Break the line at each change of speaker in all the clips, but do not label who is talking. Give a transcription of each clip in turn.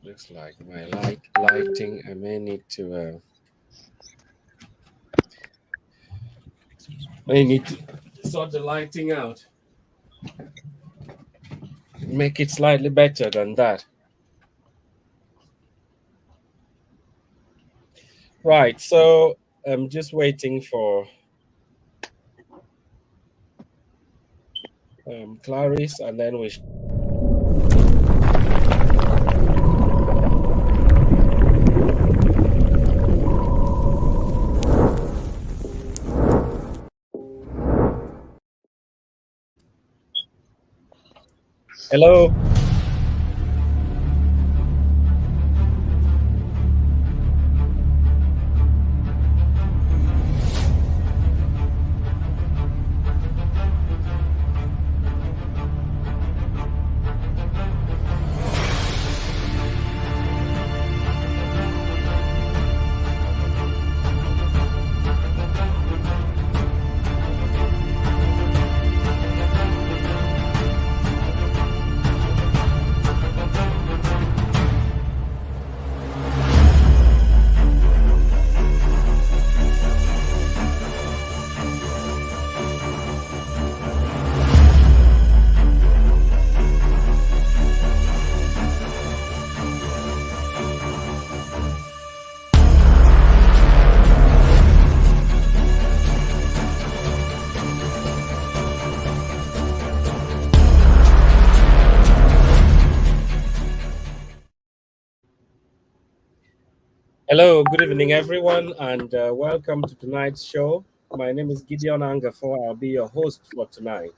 Looks like my lighting. I may need to sort the lighting out. Make it slightly better than that. Right. So I'm just waiting for Clarice, and then we. Hello. Hello, good evening, everyone, and welcome to tonight's show. My name is Gideon Angafor. I'll be your host for tonight.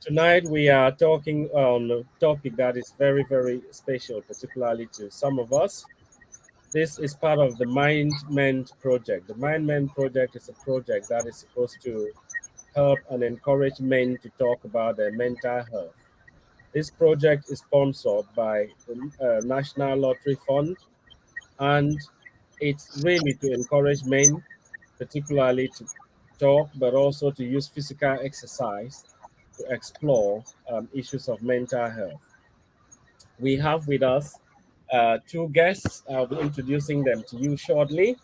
Tonight, we are talking on a topic that is very, very special, particularly to some of us. This is part of the MINDMEND project. The MINDMEND project is a project that is supposed to help and encourage men to talk about their mental health. This project is sponsored by the National Lottery Fund, and it's really to encourage men, particularly to talk, but also to use physical exercise to explore issues of mental health. We have with us two guests. I'll be introducing them to you shortly.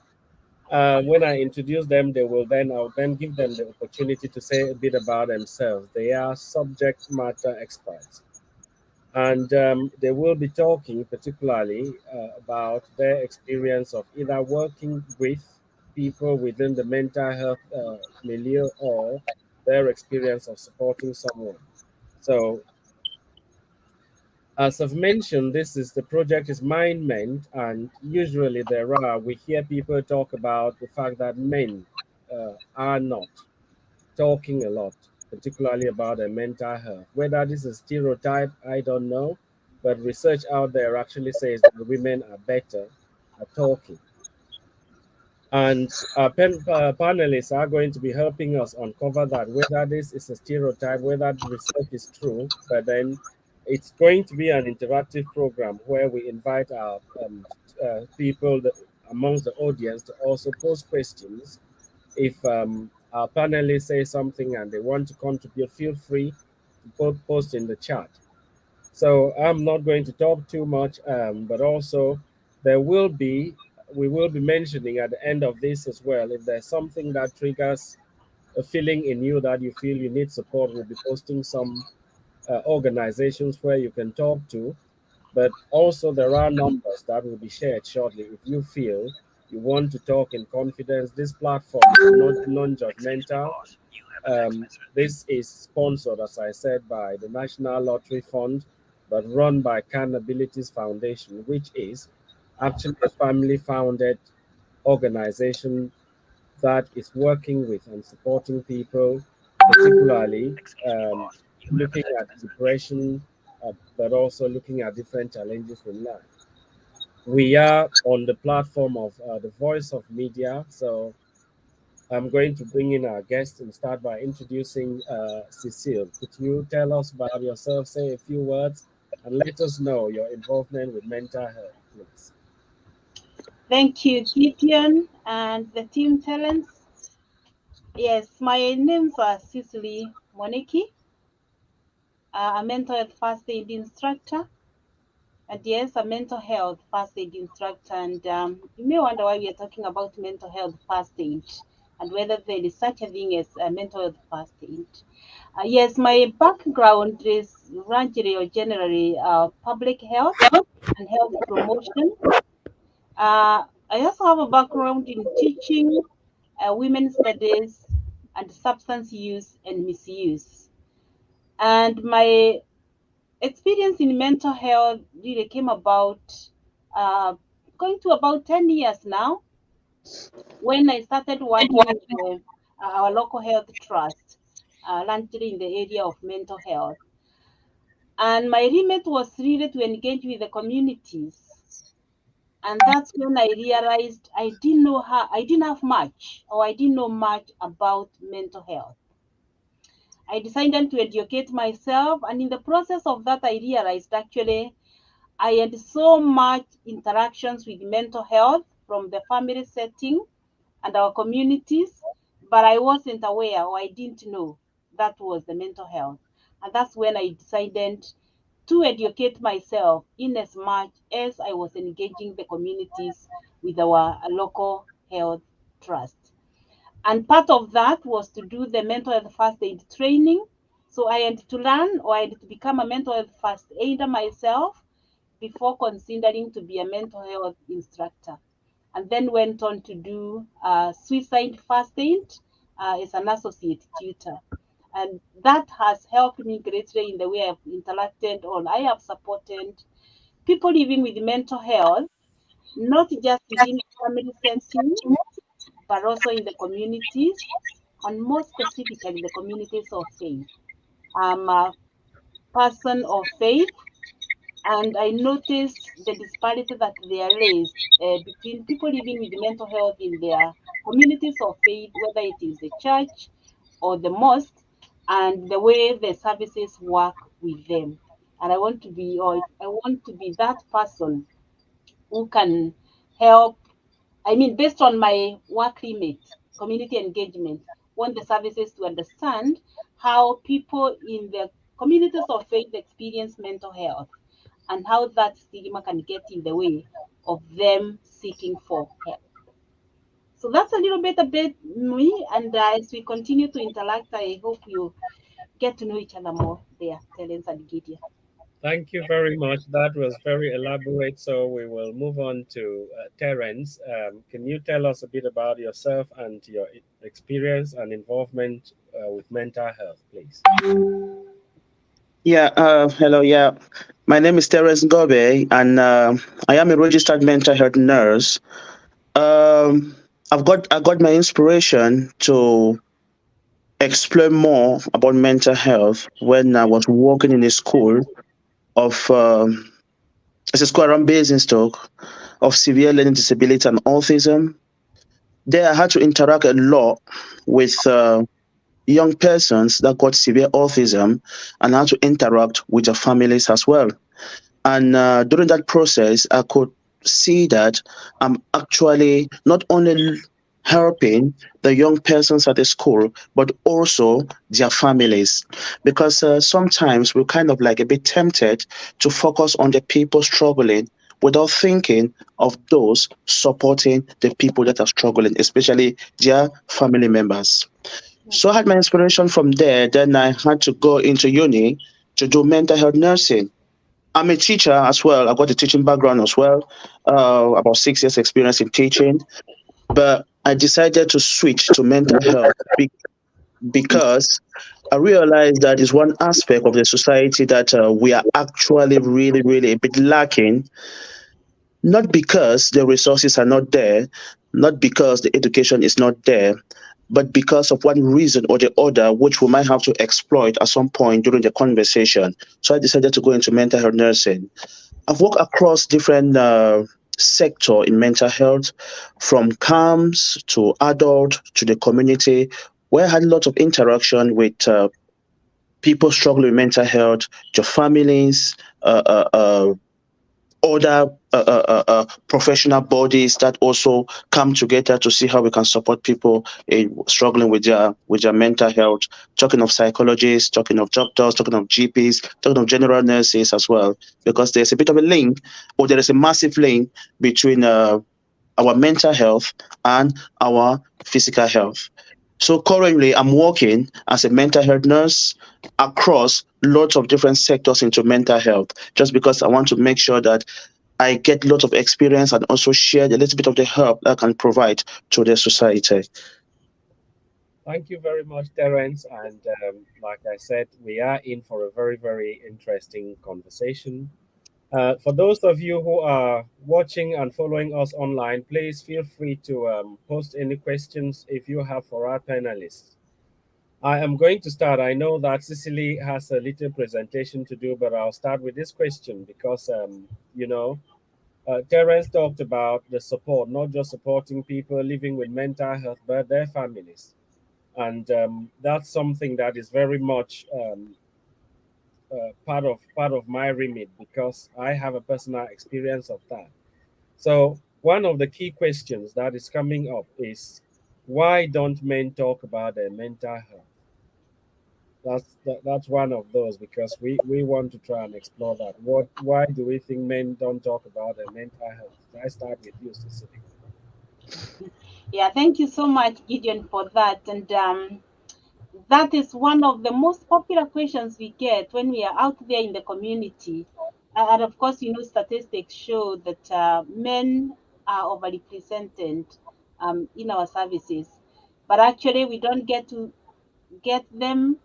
When I introduce them, I'll then give them the opportunity to say a bit about themselves. They are subject matter experts, and they will be talking particularly about their experience of either working with people within the mental health milieu, or their experience of supporting someone. So, as I've mentioned, this is the project is Mind Mend, and usually we hear people talk about the fact that men are not talking a lot, particularly about their mental health. Whether this is a stereotype, I don't know, but research out there actually says that women are better at talking. And our panelists are going to be helping us uncover that, whether this is a stereotype, whether the research is true, but then it's going to be an interactive program where we invite our people amongst the audience to also pose questions. If our panelists say something and they want to contribute, feel free to post in the chat. So I'm not going to talk too much, but also there will be we will be mentioning at the end of this as well. If there's something that triggers a feeling in you that you feel you need support, we'll be posting some organizations where you can talk to. But also there are numbers that will be shared shortly. If you feel you want to talk in confidence, this platform is not non-judgmental. This is sponsored, as I said, by the National Lottery Fund, but run by Can Abilities Foundation, which is actually a family-founded organization that is working with and supporting people, particularly looking at depression, but also looking at different challenges in life. We are on the platform of the Voice of Media, so I'm going to bring in our guest and start by introducing Cecile. Could you tell us about yourself, say a few words, and let us know your involvement with mental health, please?
Thank you, Gideon and the team Terence. Yes, my name's Cecily Moniki, a mental health first aid instructor, And yes, a mental health first aid instructor. And you may wonder why we are talking about mental health first aid and whether there is such a thing as a mental health first aid. Yes, my background is largely or generally public health and health promotion. I also have a background in teaching, women's studies, and substance use and misuse. And my experience in mental health really came about uh, going to about 10 years now when I started working with our local health trust, largely in the area of mental health. And my remit was really to engage with the communities. And that's when I realized I didn't have much, or I didn't know much about mental health. I decided to educate myself, and in the process of that, I realized actually I had so much interactions with mental health from the family setting and our communities, but I wasn't aware or I didn't know that was the mental health. And that's when I decided to educate myself in as much as I was engaging the communities with our local health trust. And part of that was to do the mental health first aid training. So I had to learn or I had to become a mental health first aider myself before considering to be a mental health instructor. And then went on to do suicide first aid as an associate tutor. And that has helped me greatly in the way I've interacted or I have supported people living with mental health, not just within family setting, but also in the communities, and more specifically the communities of faith. I'm a person of faith, and I noticed the disparity that there is between people living with mental health in their communities of faith, whether it is the church or the mosque, and the way the services work with them. And I want to be that person who can help. I mean, based on my work remit, community engagement, want the services to understand how people in the communities of faith experience mental health and how that stigma can get in the way of them seeking for help. So that's a little bit about me. And as we continue to interact, I hope you get to know each other more there, Terence and Gideon.
Thank you very much. That was very elaborate. So we will move on to Terence. Can you tell us a bit about yourself and your experience and involvement with mental health, please?
Yeah, hello. Yeah, my name is Terence Gobe, and I am a registered mental health nurse. I got my inspiration to explore more about mental health when I was working in a school of it's a school around Basingstoke of severe learning disability and autism. There, I had to interact a lot with young persons that got severe autism, and had to interact with their families as well. And during that process, I could see that I'm actually not only helping the young persons at the school, but also their families. Because sometimes we're kind of like a bit tempted to focus on the people struggling without thinking of those supporting the people that are struggling, especially their family members. So I had my inspiration from there. Then I had to go into uni to do mental health nursing. I'm a teacher as well. I got a teaching background as well, about 6 years experience in teaching. But I decided to switch to mental health because I realized that is one aspect of the society that we are actually really, really a bit lacking. Not because the resources are not there, not because the education is not there, but because of one reason or the other, which we might have to exploit at some point during the conversation. So I decided to go into mental health nursing. I've worked across different sector in mental health, from camps to adult to the community, where I had lots of interaction with people struggling with mental health, their families, other professional bodies that also come together to see how we can support people struggling with their mental health. Talking of psychologists, talking of doctors, talking of GPs, talking of general nurses as well, because there's a bit of a link, or there is a massive link between our mental health and our physical health. So currently, I'm working as a mental health nurse across lots of different sectors into mental health, just because I want to make sure that I get lots of experience and also share a little bit of the help that I can provide to the society.
Thank you very much, Terence. And like I said, we are in for a very, very interesting conversation. For those of you who are watching and following us online, please feel free to post any questions if you have for our panelists. I am going to start. I know that Cecily has a little presentation to do, but I'll start with this question because, Terence talked about the support, not just supporting people living with mental health, but their families. And that's something that is very much part of my remit because I have a personal experience of that. So one of the key questions that is coming up is why don't men talk about their mental health? That's one of those because we want to try and explore that. Why do we think men don't talk about their mental health? I start with you, Cecily.
Yeah, thank you so much, Gideon, for that. And that is one of the most popular questions we get when we are out there in the community. And of course, statistics show that men are overrepresented in our services. But actually, we don't get to get them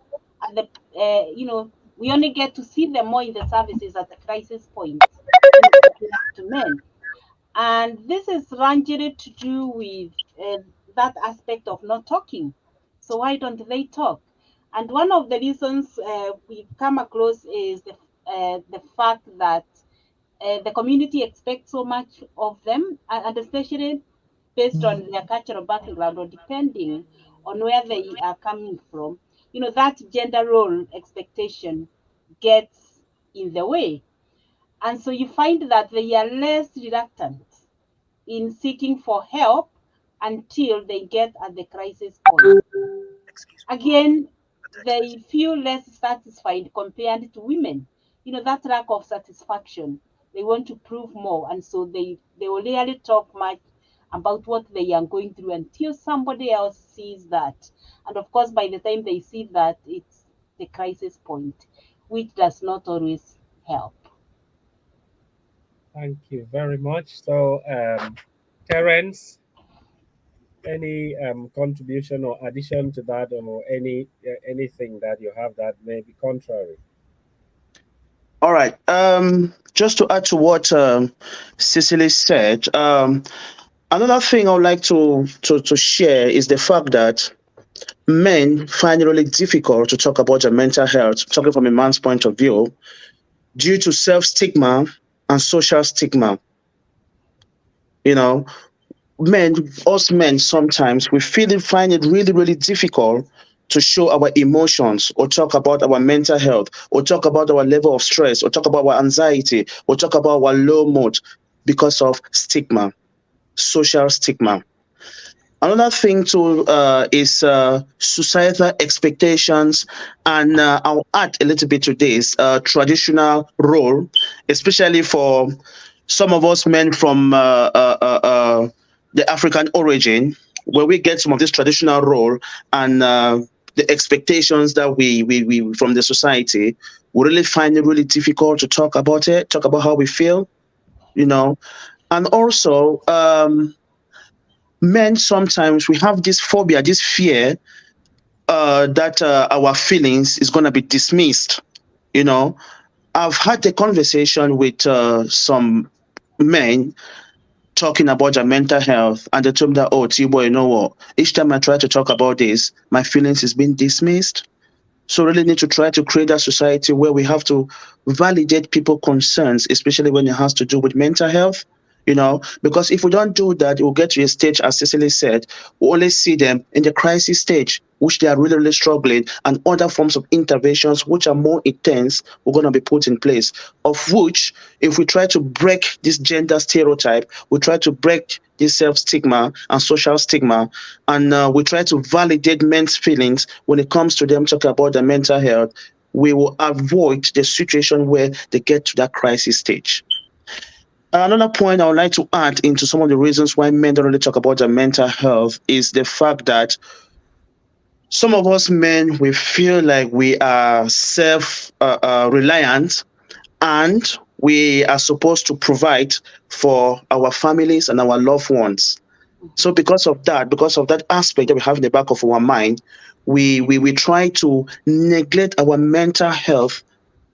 at the, we only get to see them more in the services at the crisis point when it's open up to men. And this is largely to do with that aspect of not talking. So why don't they talk? And one of the reasons we've come across is the fact that the community expects so much of them, and especially based on their cultural background or depending on where they are coming from. That gender role expectation gets in the way. And so you find that they are less reluctant in seeking for help until they get at the crisis point. Again, they feel less satisfied compared to women. That lack of satisfaction. They want to prove more, and so they will rarely talk much about what they are going through until somebody else sees that. And of course, by the time they see that, it's the crisis point, which does not always help.
Thank you very much. So, Terence, any contribution or addition to that, or anything that you have that may be contrary?
All right. Just to add to what Cecily said, another thing I would like to share is the fact that men find it really difficult to talk about their mental health, talking from a man's point of view, due to self stigma and social stigma. You know, men, us men, sometimes we find it really, really difficult to show our emotions or talk about our mental health or talk about our level of stress or talk about our anxiety or talk about our low mood because of stigma, social stigma. Another thing too is societal expectations, and I'll add a little bit to this traditional role, especially for some of us men from the African origin, where we get some of this traditional role and the expectations that we from the society, we really find it really difficult to talk about it, talk about how we feel, you know, and also. Men sometimes we have this phobia, this fear that our feelings is going to be dismissed. You know, I've had a conversation with some men talking about their mental health, and they told me that, oh, T-boy, you know what? Each time I try to talk about this, my feelings is being dismissed. So really need to try to create a society where we have to validate people concerns, especially when it has to do with mental health. Because if we don't do that, we'll get to a stage, as Cecily said, we only see them in the crisis stage, which they are really, really struggling, and other forms of interventions, which are more intense, we're going to be put in place. Of which, if we try to break this gender stereotype, we try to break this self stigma and social stigma, and we try to validate men's feelings when it comes to them talking about their mental health, we will avoid the situation where they get to that crisis stage. Another point I would like to add into some of the reasons why men don't really talk about their mental health is the fact that some of us men, we feel like we are self reliant, and we are supposed to provide for our families and our loved ones. So because of that aspect that we have in the back of our mind, we try to neglect our mental health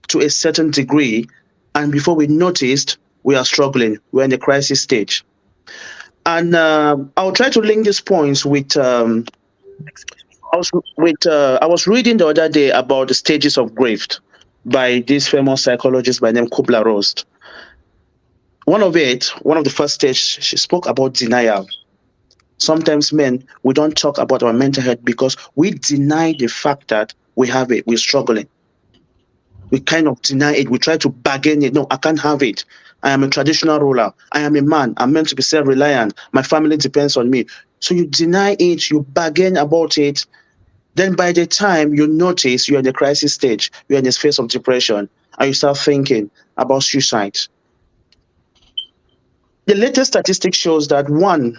to a certain degree, and before we noticed, we are struggling. We're in the crisis stage. And I'll try to link these points with I was reading the other day about the stages of grief by this famous psychologist by name Kubler Ross. One of the first stage, she spoke about denial. Sometimes men, we don't talk about our mental health because we deny the fact that we have it, we're struggling. We kind of deny it. We try to bargain it. No, I can't have it. I am a traditional ruler. I am a man. I'm meant to be self-reliant. My family depends on me. So you deny it, you bargain about it. Then by the time you notice you're in the crisis stage, you're in this phase of depression, and you start thinking about suicide. The latest statistic shows that 1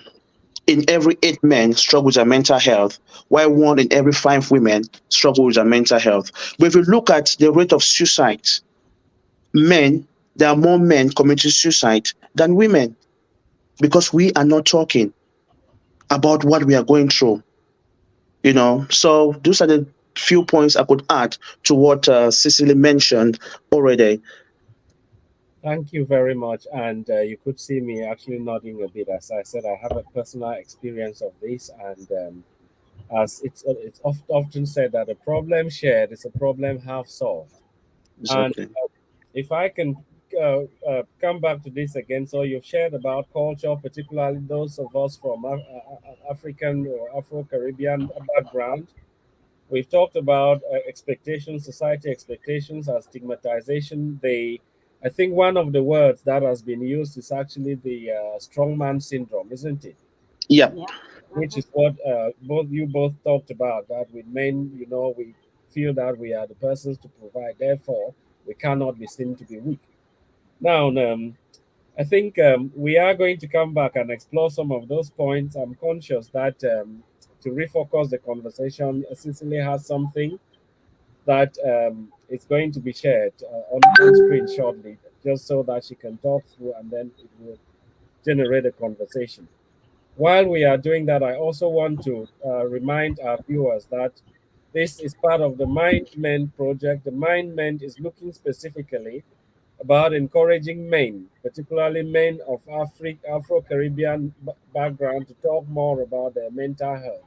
in every 8 men struggle with their mental health, while 1 in every 5 women struggle with their mental health. But if you look at the rate of suicide, men, there are more men committing suicide than women because we are not talking about what we are going through. So those are the few points I could add to what Cecily mentioned already.
Thank you very much. And you could see me actually nodding a bit. As I said, I have a personal experience of this. And as it's often said that a problem shared is a problem half solved. And
Exactly.
if I can come back to this again, so you've shared about culture, particularly those of us from African or Afro Caribbean background. We've talked about expectations, society expectations, and stigmatization. I think one of the words that has been used is actually the strongman syndrome, isn't it?
Yeah.
Yeah.
Which is what both talked about. That with men, we feel that we are the persons to provide. Therefore, we cannot be seen to be weak. Now, I think we are going to come back and explore some of those points. I'm conscious that to refocus the conversation, Cecily has something that is going to be shared on screen shortly, just so that she can talk through and then it will generate a conversation. While we are doing that, I also want to remind our viewers that this is part of the MindMend project. The MindMend is looking specifically about encouraging men, particularly men of Afro-Caribbean background, to talk more about their mental health.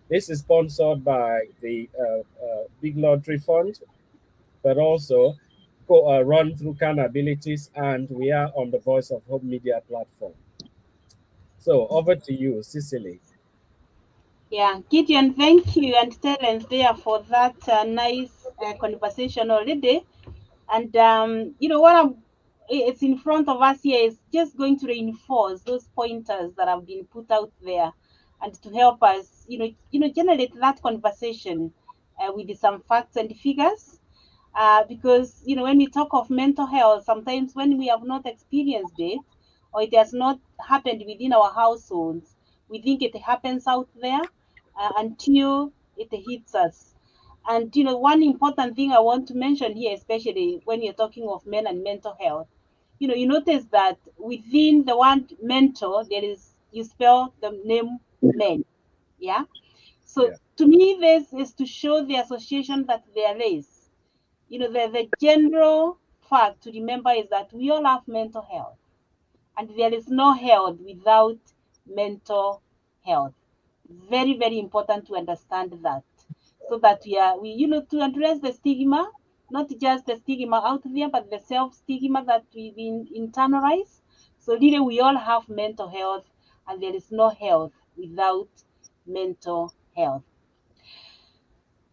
This is sponsored by the Big Lottery Fund, but also run through Can Abilities, and we are on the Voice of Hope media platform. So over to you, Cecily.
Yeah, Gideon, thank you, and Terence there for that nice conversation already. And what it's in front of us here is just going to reinforce those pointers that have been put out there, and to help us, generate that conversation with some facts and figures. Because when we talk of mental health, sometimes when we have not experienced it, or it has not happened within our households, we think it happens out there until it hits us. And one important thing I want to mention here, especially when you're talking of men and mental health, you notice that within the word mentor, there is, you spell the name men. Yeah. So
Yeah.
to me, this is to show the association that there is. The general fact to remember is that we all have mental health, and there is no health without mental health. Very, very important to understand that, so that to address the stigma, not just the stigma out there, but the self stigma that we've been internalized, So really, we all have mental health, and there is no health without mental health.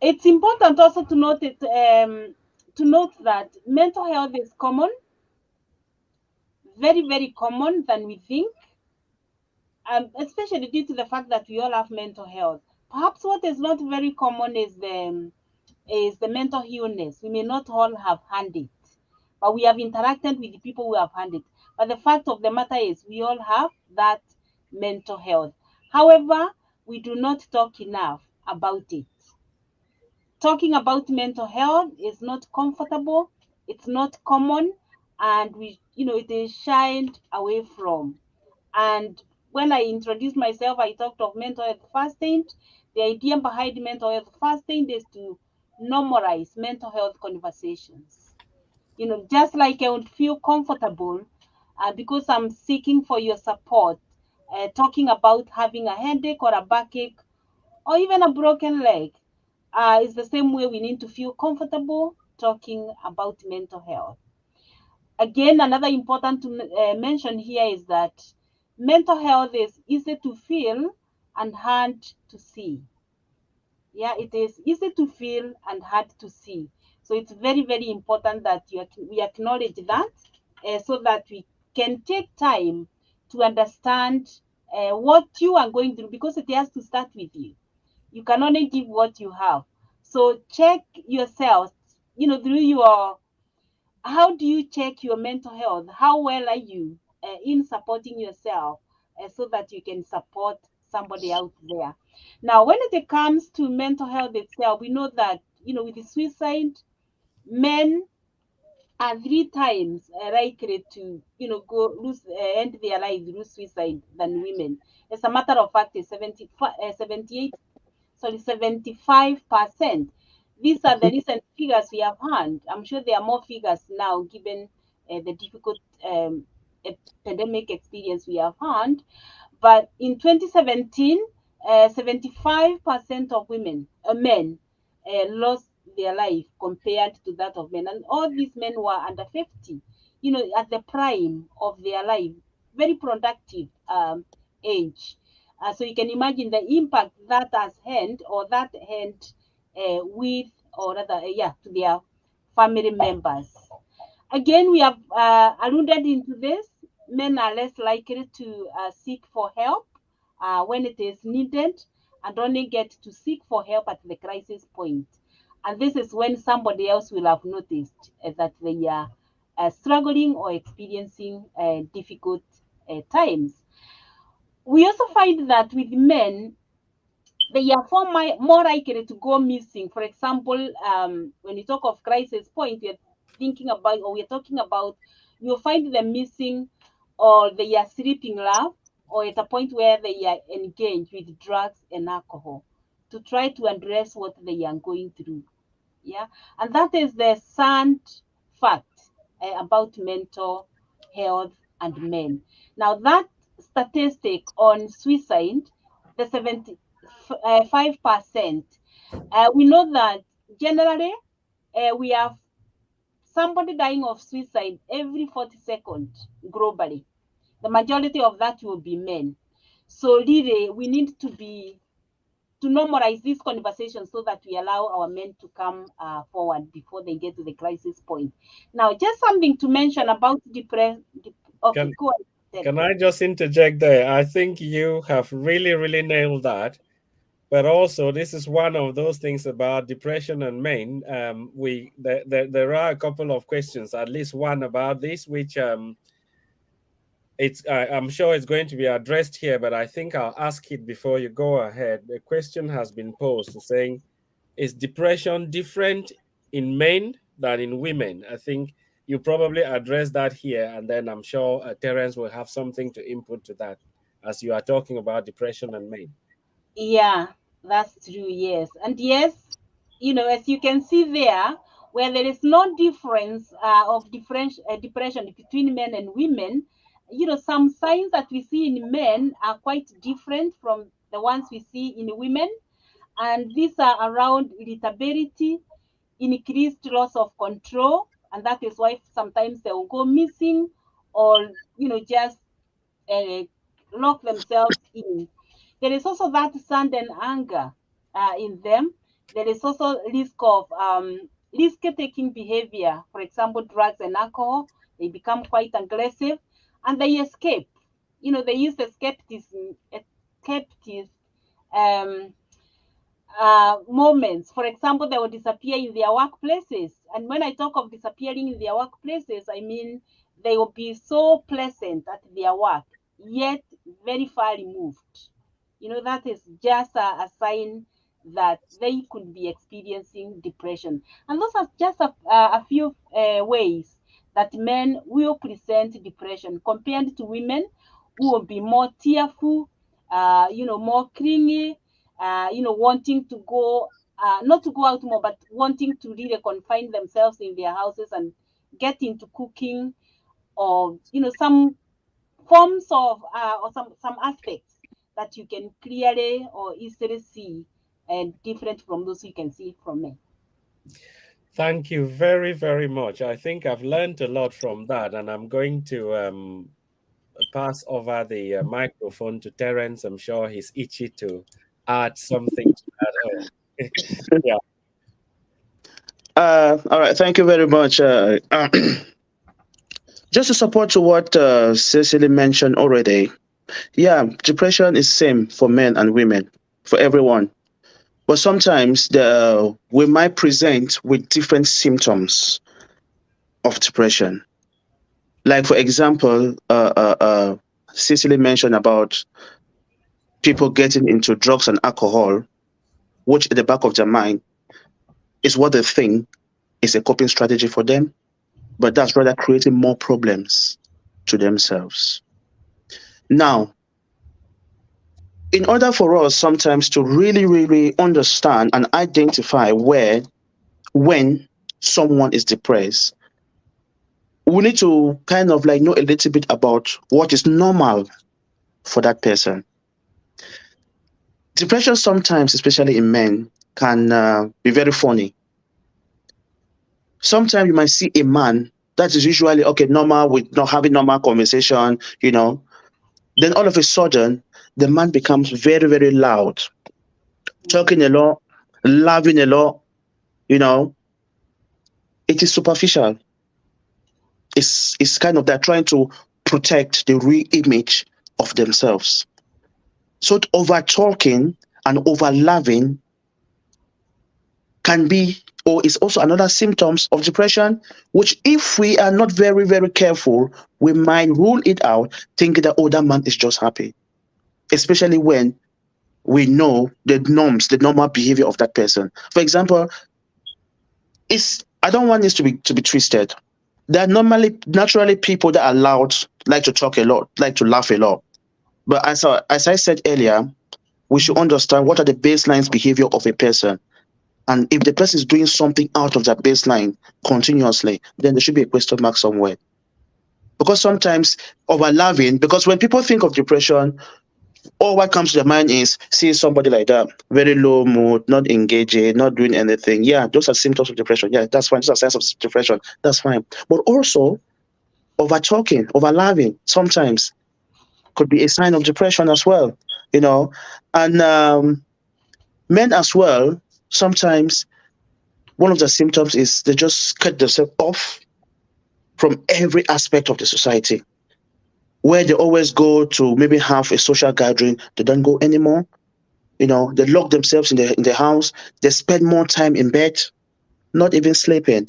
It's important also to note that mental health is common, very very common than we think, especially due to the fact that we all have mental health. Perhaps what is not very common is the mental illness. We may not all have had it, but we have interacted with the people who have had it. But the fact of the matter is, we all have that mental health. However, we do not talk enough about it. Talking about mental health is not comfortable, it's not common, and it is shined away from. And when I introduced myself, I talked of mental health first aid. The idea behind mental health first aid is to normalize mental health conversations. Just like I would feel comfortable because I'm seeking for your support, talking about having a headache or a backache or even a broken leg. It's the same way we need to feel comfortable talking about mental health. Again, another important to mention here is that mental health is easy to feel and hard to see. Yeah, it is easy to feel and hard to see. So it's very, very important that we acknowledge that so that we can take time to understand what you are going through, because it has to start with you. You can only give what you have. So check yourself, through your how do you check your mental health? How well are you in supporting yourself so that you can support somebody out there? Now, when it comes to mental health itself, we know that, with the suicide, men are three times likely to, go lose, end their lives through suicide than women. As a matter of fact, it's 78, sorry, 75%. These are the recent figures we have had. I'm sure there are more figures now given the difficult pandemic experience we have had. But in 2017, 75% of men, lost their life compared to that of men. And all these men were under 50, at the prime of their life, very productive age. So you can imagine the impact that has had or that had with, or rather, to their family members. Again, we have alluded into this. Men are less likely to seek for help when it is needed, and only get to seek for help at the crisis point. And this is when somebody else will have noticed that they are struggling or experiencing difficult times. We also find that with men, they are more likely to go missing. For example, when you talk of crisis point, we're talking about, you'll find them missing, or they are sleeping love, or at a point where they are engaged with drugs and alcohol to try to address what they are going through. Yeah, and that is the sad fact about mental health and men. Now, that statistic on suicide, the 75%, we know that generally we have somebody dying of suicide every 40 seconds globally. The majority of that will be men. So really, we need to normalize these conversations so that we allow our men to come forward before they get to the crisis point. Now, just something to mention about depression. Okay,
Can
go ahead,
can
Terence.
I just interject there? I think you have really, really nailed that. But also, this is one of those things about depression and men. There are a couple of questions, at least one about this, which I'm sure it's going to be addressed here, but I think I'll ask it before you go ahead. The question has been posed saying, is depression different in men than in women? I think you probably address that here, and then I'm sure Terence will have something to input to that as you are talking about depression and men.
Yeah, that's true. Yes, and yes, as you can see there, where there is no difference of depression between men and women, some signs that we see in men are quite different from the ones we see in women, and these are around irritability, increased loss of control, and that is why sometimes they will go missing, or just uh, lock themselves in. There is also that sudden anger in them. There is also risk of risk-taking behavior. For example, drugs and alcohol. They become quite aggressive, and they escape. They use escapism um, moments. For example, they will disappear in their workplaces. And when I talk of disappearing in their workplaces, I mean they will be so pleasant at their work, yet very far removed. That is just a sign that they could be experiencing depression. And those are just a few ways that men will present depression compared to women who will be more tearful, more clingy, wanting to go, not to go out more, but wanting to really confine themselves in their houses and get into cooking, or some forms of or some aspects that you can clearly or easily see and different from those you can see from men.
Thank you very, very much. I think I've learned a lot from that, and I'm going to pass over the microphone to Terence. I'm sure he's itchy to add something to that. Yeah.
All right, thank you very much. Just to support to what Cecily mentioned already, yeah, depression is same for men and women, for everyone. But sometimes we might present with different symptoms of depression. Like for example, Cecily mentioned about people getting into drugs and alcohol, which at the back of their mind is what they think is a coping strategy for them, but that's rather creating more problems to themselves. Now, in order for us sometimes to really, really understand and identify when someone is depressed, we need to kind of like know a little bit about what is normal for that person. Depression sometimes, especially in men, can be very funny. Sometimes you might see a man that is usually okay, normal with not having normal conversation, then all of a sudden the man becomes very, very loud, talking a lot, laughing a lot, you know. It is superficial. It's kind of they're trying to protect the real image of themselves. So over talking and over loving can be or is also another symptoms of depression, which if we are not very, very careful, we might rule it out, thinking that oh, that man is just happy. Especially when we know the norms, the normal behavior of that person. For example, it's I don't want this to be twisted. There are naturally people that are loud, like to talk a lot, like to laugh a lot. But as I said earlier, we should understand what are the baselines behavior of a person. And if the person is doing something out of that baseline continuously, then there should be a question mark somewhere. Because sometimes over loving, because when people think of depression, all what comes to their mind is seeing somebody like that, very low mood, not engaging, not doing anything. Yeah, those are symptoms of depression. Yeah, that's fine. Those are signs of depression. That's fine. But also over talking, over loving, sometimes could be a sign of depression as well. You know, and men as well. Sometimes one of the symptoms is they just cut themselves off from every aspect of the society. Where they always go to maybe have a social gathering, they don't go anymore. They lock themselves in the house. They spend more time in bed, not even sleeping.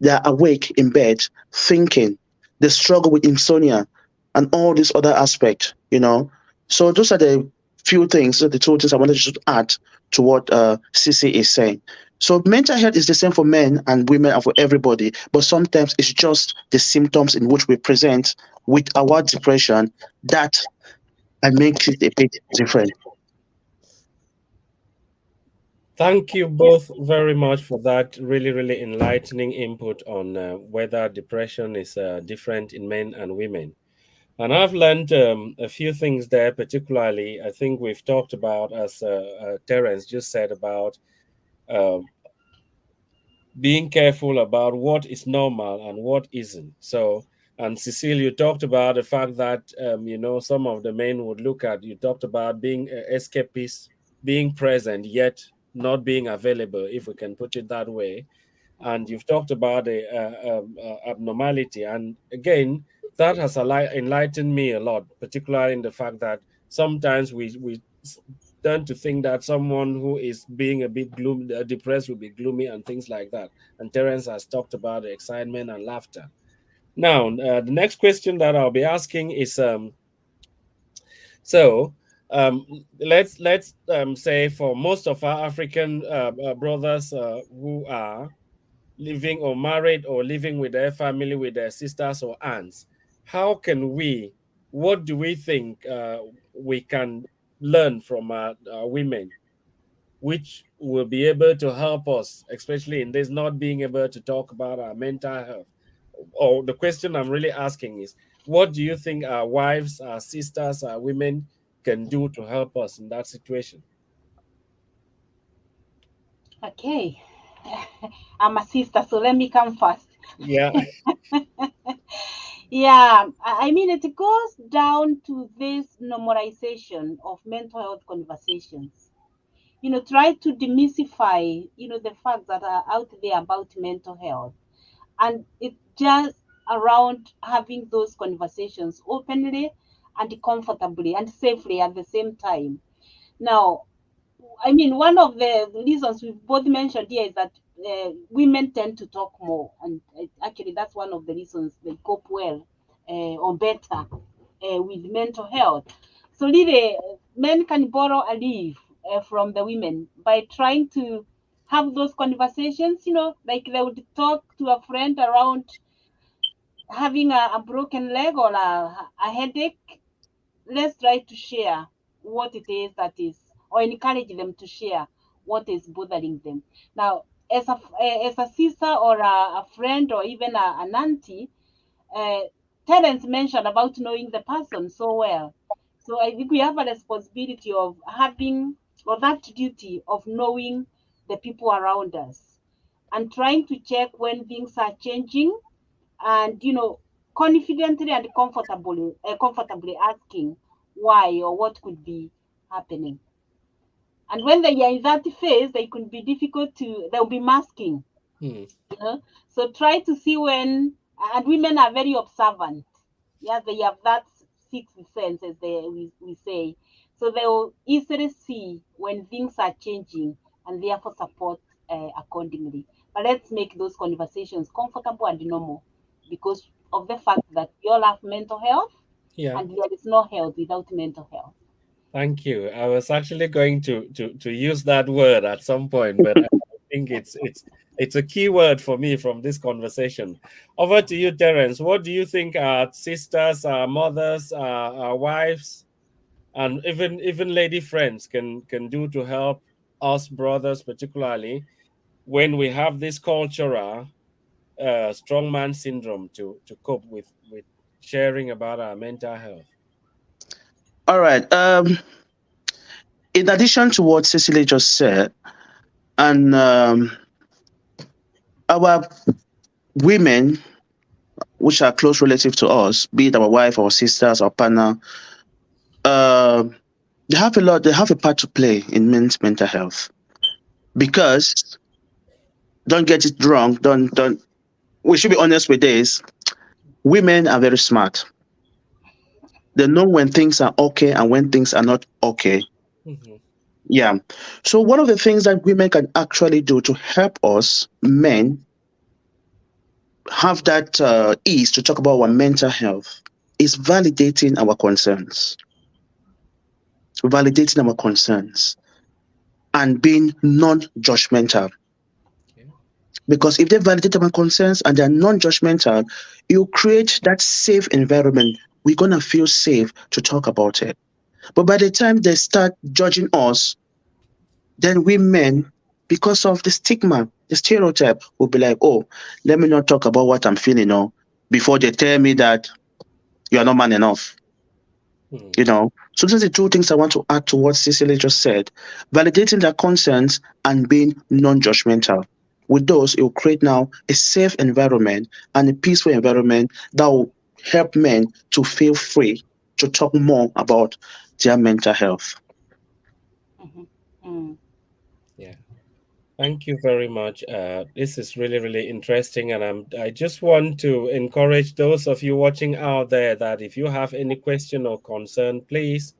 They are awake in bed, thinking. They struggle with insomnia and all these other aspects. So those are the few things, the two things I wanted to add to what CC is saying. So mental health is the same for men and women and for everybody, but sometimes it's just the symptoms in which we present with our depression that makes it a bit different.
Thank you both very much for that really, really enlightening input on whether depression is different in men and women. And I've learned a few things there, particularly, I think we've talked about, as Terence just said, about uh, being careful about what is normal and what isn't. So And Cecile, you talked about the fact that some of the men would look at. You talked about being escapists, being present yet not being available, if we can put it that way. And you've talked about the abnormality, and again, that has enlightened me a lot, particularly in the fact that sometimes we tend to think that someone who is being a bit gloomy, depressed, will be gloomy and things like that. And Terence has talked about the excitement and laughter. Now, the next question that I'll be asking is so let's say for most of our African brothers who are living or married or living with their family, with their sisters or aunts, how can we, what do we think we can learn from women, which will be able to help us, especially in this not being able to talk about our mental health? Or the question I'm really asking is, what do you think our wives, our sisters, our women can do to help us in that situation?
Okay. I'm a sister, so let me come first.
Yeah.
Yeah, I mean, it goes down to this normalization of mental health conversations. Try to demystify, the facts that are out there about mental health. And it's just around having those conversations openly and comfortably and safely at the same time. Now, I mean, one of the reasons we've both mentioned here is that women tend to talk more, and actually, that's one of the reasons they cope well or better with mental health. So, really, men can borrow a leaf from the women by trying to have those conversations. Like they would talk to a friend around having a broken leg or a headache. Let's try to share what it is that is, or encourage them to share what is bothering them. Now, as a sister or a friend or even an auntie, uh, Terence mentioned about knowing the person so well. So I think we have a responsibility of having, or that duty of knowing the people around us and trying to check when things are changing, and confidently and comfortably asking why or what could be happening. And when they are in that phase, they could be difficult to, they'll be masking.
Hmm.
So try to see when, and women are very observant. Yeah, they have that sixth sense, as we say. So they will easily see when things are changing and therefore support accordingly. But let's make those conversations comfortable and normal, because of the fact that we all have mental health,
Yeah.
and there is no health without mental health.
Thank you. I was actually going to use that word at some point, but I think it's a key word for me from this conversation. Over to you, Terence. What do you think our sisters, our mothers, our wives, and even lady friends can do to help us brothers, particularly when we have this cultural strongman syndrome to cope with sharing about our mental health?
All right. In addition to what Cecily just said, and our women, which are close relative to us, be it our wife, our sisters, our partner, uh, they have a part to play in men's mental health. Because don't get it wrong, don't we should be honest with this. Women are very smart. They know when things are okay and when things are not okay.
Mhm.
Yeah. So one of the things that women can actually do to help us men have that ease to talk about our mental health is validating our concerns, and being non-judgmental.
Okay.
Because if they validate our concerns and they're non-judgmental, you create that safe environment. We're gonna feel safe to talk about it. But by the time they start judging us, then we men, because of the stigma, the stereotype, will be like, oh, let me not talk about what I'm feeling, before they tell me that you are not man enough.
Hmm.
So those are the two things I want to add to what Cecily just said. Validating their concerns and being non-judgmental. With those, it will create now a safe environment and a peaceful environment that will help men to feel free to talk more about their mental health.
Mhm. Mm.
Yeah. Thank you very much. This is really, really interesting, and I just want to encourage those of you watching out there that if you have any question or concern, please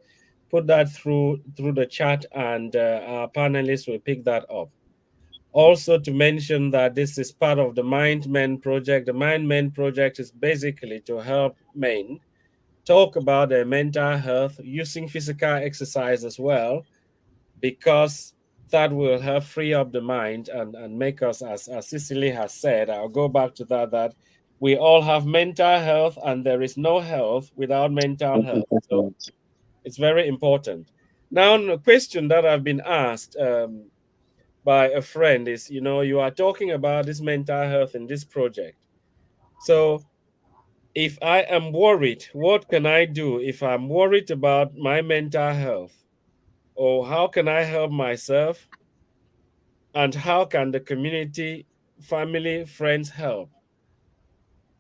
put that through the chat, and our panelists will pick that up. Also, to mention that this is part of the Mind Men project. The Mind Men project is basically to help men talk about their mental health using physical exercise as well, because that will help free up the mind and make us, as Cecily has said, I'll go back to that, that we all have mental health and there is no health without mental health. So it's very important. Now, the question that I've been asked by a friend is, you are talking about this mental health in this project. So if I am worried, what can I do if I'm worried about my mental health? Or how can I help myself? And how can the community, family, friends help?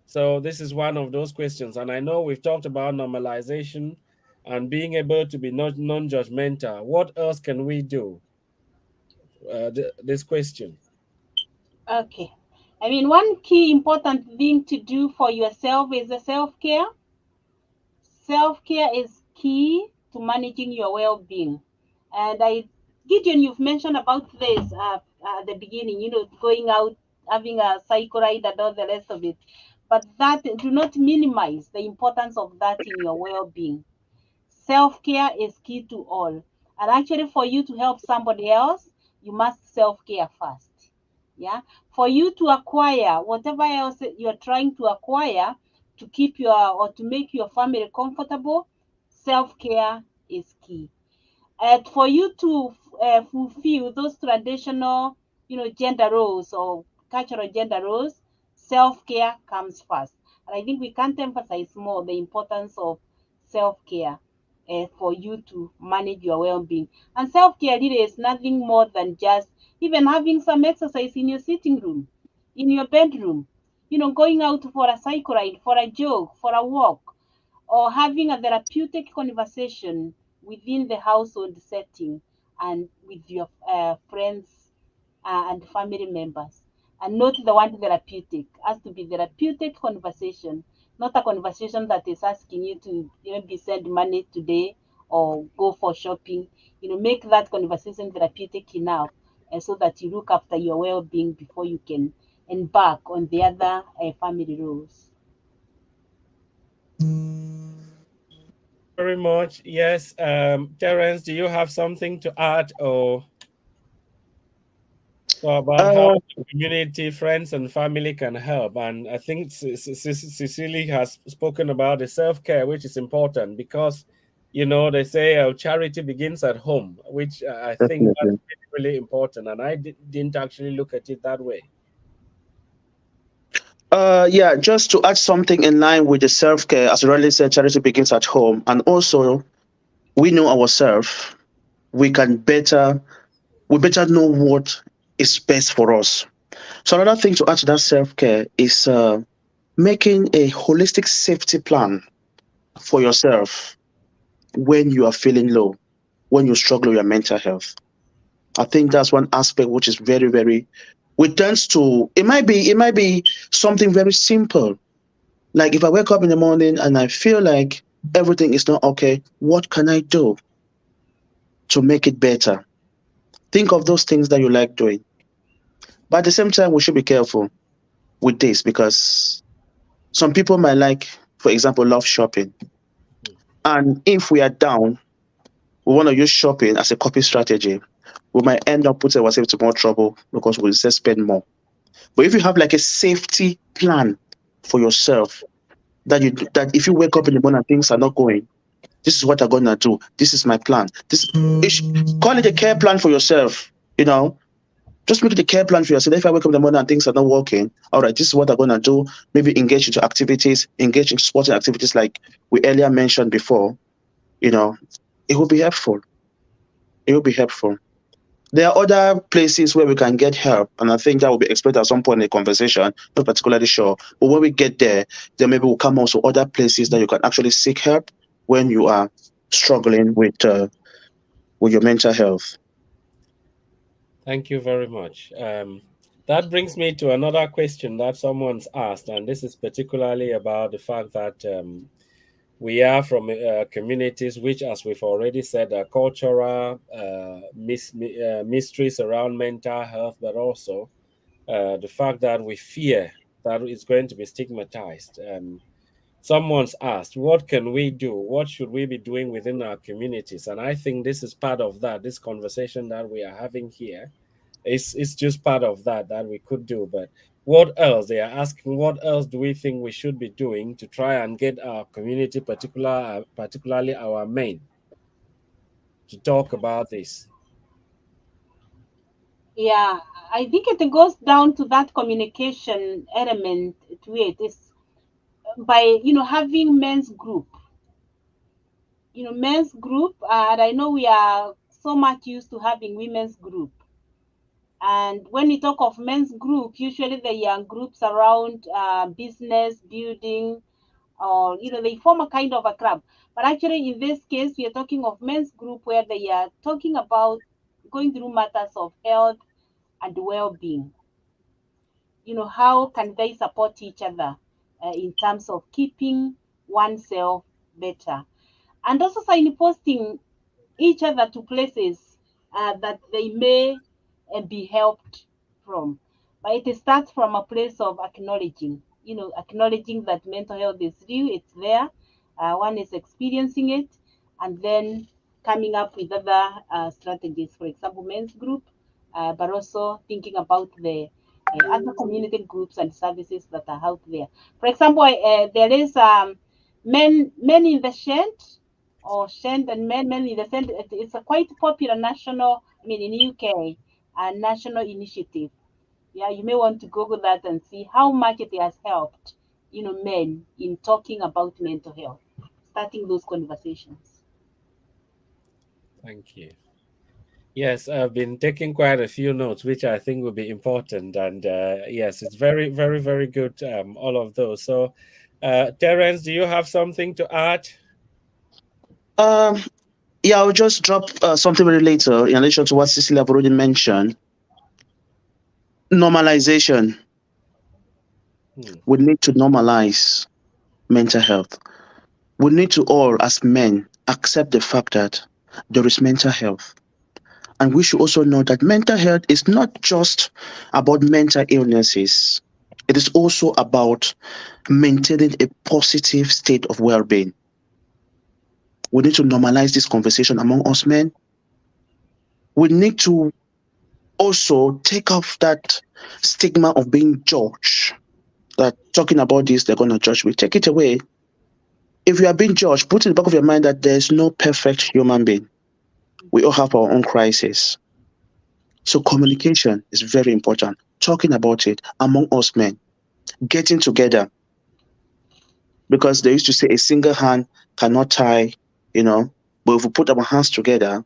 So this is one of those questions. And I know we've talked about normalization and being able to be non-judgmental. What else can we do? This question.
Okay. I mean, one key important thing to do for yourself is the self-care. Self-care is key to managing your well-being. And Gideon, you've mentioned about this at the beginning, going out, having a cycle ride and all the rest of it. But that, do not minimize the importance of that in your well-being. Self-care is key to all. And actually, for you to help somebody else, you must self-care first. Yeah. For you to acquire whatever else you're trying to acquire to keep your or to make your family comfortable, self-care is key. And for you to fulfill those traditional, gender roles or cultural gender roles, self-care comes first. And I think we can't emphasize more the importance of self-care for you to manage your well-being. And self-care really is nothing more than just even having some exercise in your sitting room, in your bedroom, going out for a cycle ride, for a jog, for a walk, or having a therapeutic conversation within the household setting and with your friends and family members. And not the one therapeutic, has to be therapeutic conversation, not a conversation that is asking you to maybe send money today or go for shopping. Make that conversation therapeutic enough so that you look after your well-being before you can embark on the other family roles.
Thank you very much. Yes, Terence, do you have something to add or so about how
Uh,
the community, friends, and family can help? And I think Cecily has spoken about the self care, which is important because, they say charity begins at home, which I think that's
Definitely.
really, really important. And I didn't actually look at it that way.
Yeah, just to add something in line with the self care, as Riley said, charity begins at home, and also we know ourselves. We can better, we better know what is best for us. So another thing to add to that self care is making a holistic safety plan for yourself when you are feeling low, when you struggle with your mental health. I think that's one aspect which is very, very. We tends to. It might be something very simple. Like if I wake up in the morning and I feel like everything is not okay, what can I do to make it better? Think of those things that you like doing. But at the same time, we should be careful with this because some people might like, for example, love shopping. And if we are down, we want to use shopping as a coping strategy. We might end up putting ourselves into more trouble because we'll just spend more. But if you have like a safety plan for yourself, that if you wake up in the morning and things are not going, this is what I'm gonna do. This is my plan. Call it a care plan for yourself. You know, just make it a care plan for yourself. If I wake up in the morning and things are not working, all right, this is what I'm gonna do. Maybe engage into activities, engage in sporting activities like we earlier mentioned before. You know, it will be helpful. It will be helpful. There are other places where we can get help, and I think that will be explored at some point in the conversation. Not particularly sure, but when we get there, then maybe we'll come also other places that you can actually seek help when you are struggling with your mental health.
Thank you very much. That brings me to another question that someone's asked, and this is particularly about the fact that we are from communities which, as we've already said, are cultural mysteries around mental health, but also the fact that we fear that it's going to be stigmatized. Someone's asked, what can we do? What should we be doing within our communities? And I think this is part of that. This conversation that we are having here it's just part of that we could do. But what else? They are asking, what else do we think we should be doing to try and get our community, particularly our men, to talk about this?
Yeah, I think it goes down to that communication element to it. Is by having men's group, men's group, and I know we are so much used to having women's group. And when we talk of men's group, usually they are groups around business building, or they form a kind of a club. But actually, in this case, we are talking of men's group where they are talking about going through matters of health and well-being. How can they support each other in terms of keeping oneself better, and also signposting each other to places that they may be helped from. But it starts from a place of acknowledging that mental health is real, it's there, one is experiencing it, and then coming up with other strategies, for example, men's group, but also thinking about the other community groups and services that are out there. For example, there is men in the Shent, or Shent and men in the Shent. It's a quite popular national, I mean, in UK, a national initiative. Yeah, you may want to Google that and see how much it has helped, men in talking about mental health, starting those conversations.
Thank you. Yes, I've been taking quite a few notes, which I think will be important. And yes, it's very, very, very good, all of those. So, Terence, do you have something to add?
Um, yeah, I'll just drop something very later in relation to what Cecily have already mentioned. Normalization.
Hmm.
We need to normalize mental health. We need to all, as men, accept the fact that there is mental health. And we should also know that mental health is not just about mental illnesses, it is also about maintaining a positive state of well being. We need to normalize this conversation among us men. We need to also take off that stigma of being judged. That talking about this, they're going to judge me. Take it away. If you are being judged, put in the back of your mind that there's no perfect human being. We all have our own crises. So communication is very important. Talking about it among us men, getting together, because they used to say a single hand cannot tie, you know. But if we put our hands together,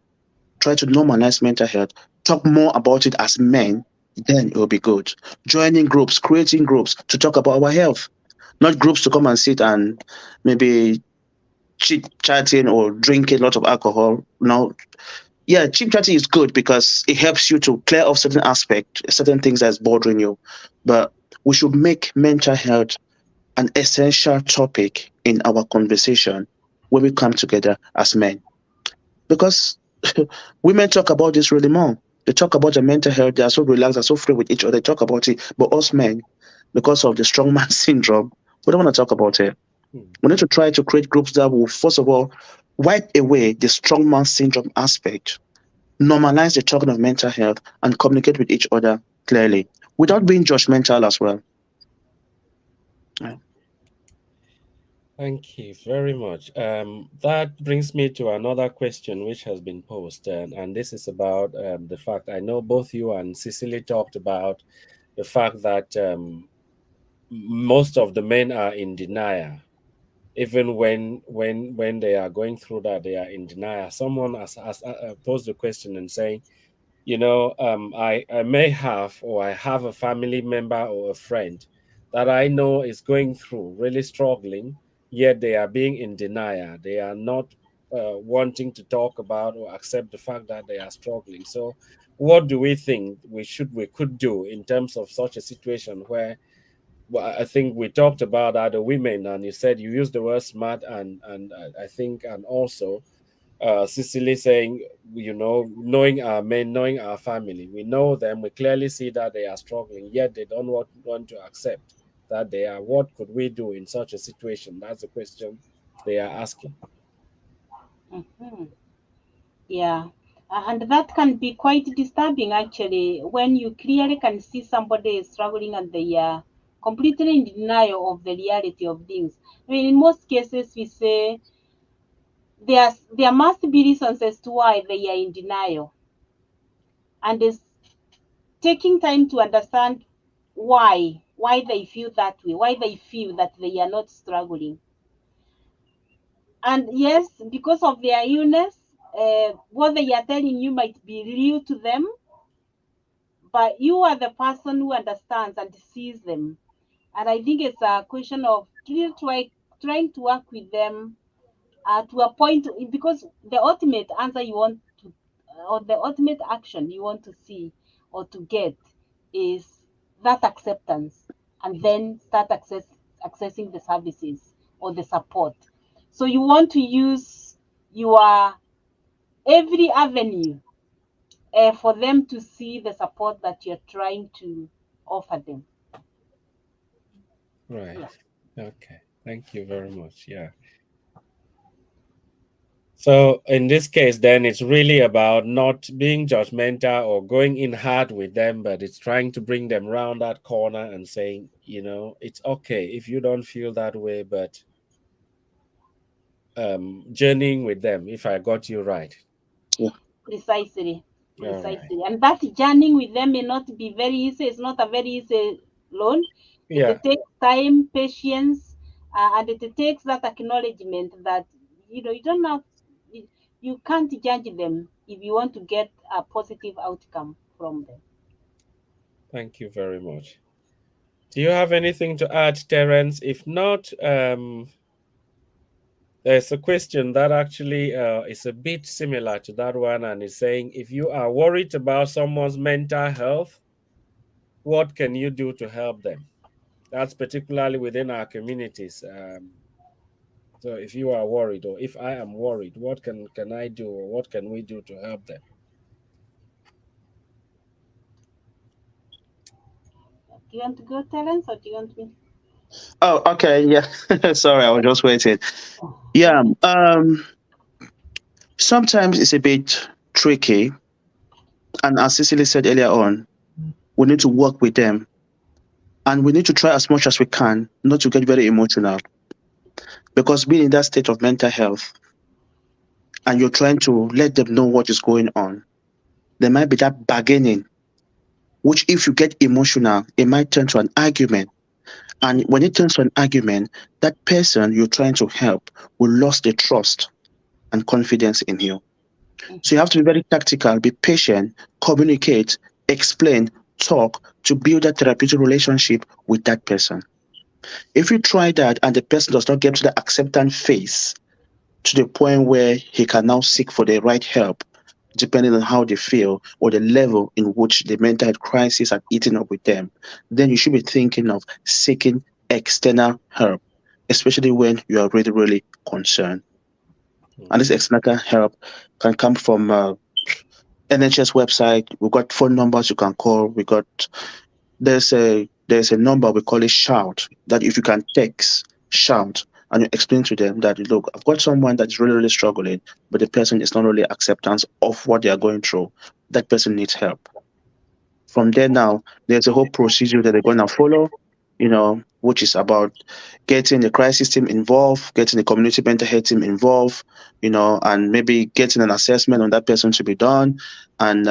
try to normalize mental health, talk more about it as men, then it will be good. Joining groups, creating groups to talk about our health, not groups to come and sit and maybe chit chatting or drinking a lot of alcohol. No, yeah, chit chatting is good because it helps you to clear off certain aspects, certain things that's bothering you. But we should make mental health an essential topic in our conversation when we come together as men. Because women talk about this really more. They talk about their mental health, they are so relaxed, they're so free with each other, they talk about it. But us men, because of the strongman syndrome, we don't want to talk about it.
Hmm.
We need to try to create groups that will, first of all, wipe away the strongman syndrome aspect, normalize the talking of mental health, and communicate with each other clearly without being judgmental as well. Yeah.
Thank you very much. That brings me to another question which has been posed, and this is about the fact I know both you and Cecily talked about the fact that most of the men are in denial. Even when they are going through that, they are in denial. Someone has posed the question and saying, I may have, or I have a family member or a friend that I know is going through really struggling, yet they are being in denial. They are not wanting to talk about or accept the fact that they are struggling. So, what do we think we could do in terms of such a situation where, well, I think we talked about other women, and you said you used the word smart, and I think, and also Cecily saying, knowing our men, knowing our family, we know them, we clearly see that they are struggling, yet they don't want to accept that they are. What could we do in such a situation? That's the question they are asking.
Mhm. Yeah. And that can be quite disturbing actually when you clearly can see somebody is struggling and they are completely in denial of the reality of things. I mean, in most cases, we say there must be reasons as to why they are in denial, and it's taking time to understand why they feel that way, why they feel that they are not struggling. And yes, because of their illness, what they are telling you might be real to them, but you are the person who understands and sees them. And I think it's a question of really trying to work with them to a point, because the ultimate answer you want to, or the ultimate action you want to see or to get is that acceptance, and then start accessing the services or the support. So you want to use your every avenue for them to see the support that you're trying to offer them.
Right.
Yeah.
Okay. Thank you very much. Yeah. So in this case, then it's really about not being judgmental or going in hard with them, but it's trying to bring them round that corner and saying, it's okay if you don't feel that way, but journeying with them, if I got you right.
Yeah.
Precisely,
All right.
precisely. And that journey with them may not be very easy. It's not a very easy loan.
Yeah.
It takes time, patience, and it takes that acknowledgement that you don't have, you, you can't judge them if you want to get a positive outcome from them.
Thank you very much. Do you have anything to add, Terence? If not, there's a question that actually is a bit similar to that one, and is saying, if you are worried about someone's mental health, what can you do to help them? That's particularly within our communities. So if you are worried, or if I am worried, what can I do, or what can we do to help them?
Do you want to go, Terence, or do you want me?
Oh, okay. Yeah. Sorry, I was just waiting. Yeah. Sometimes it's a bit tricky, and as Cecily said earlier on, we need to work with them, and we need to try as much as we can not to get very emotional, because being in that state of mental health and you're trying to let them know what is going on, there might be that bargaining, which if you get emotional, it might turn to an argument. And when it turns to an argument, that person you're trying to help will lose the trust and confidence in you. So you have to be very tactical, be patient, communicate, explain, talk to build a therapeutic relationship with that person. If you try that and the person does not get to the acceptance phase, to the point where he can now seek for the right help, depending on how they feel or the level in which the mental health crisis are eating up with them, then you should be thinking of seeking external help, especially when you are really, really concerned. And this
Mhm.
external help can come from NHS website. We've got phone numbers you can call. There's a number we call it shout, that if you can text shout and you explain to them that, look, I've got someone that's really, really struggling, but the person is not really acceptance of what they are going through. That person needs help. From there now, there's a whole procedure that they're going to follow, which is about getting the crisis team involved, getting the community mental health team involved, and maybe getting an assessment on that person to be done. And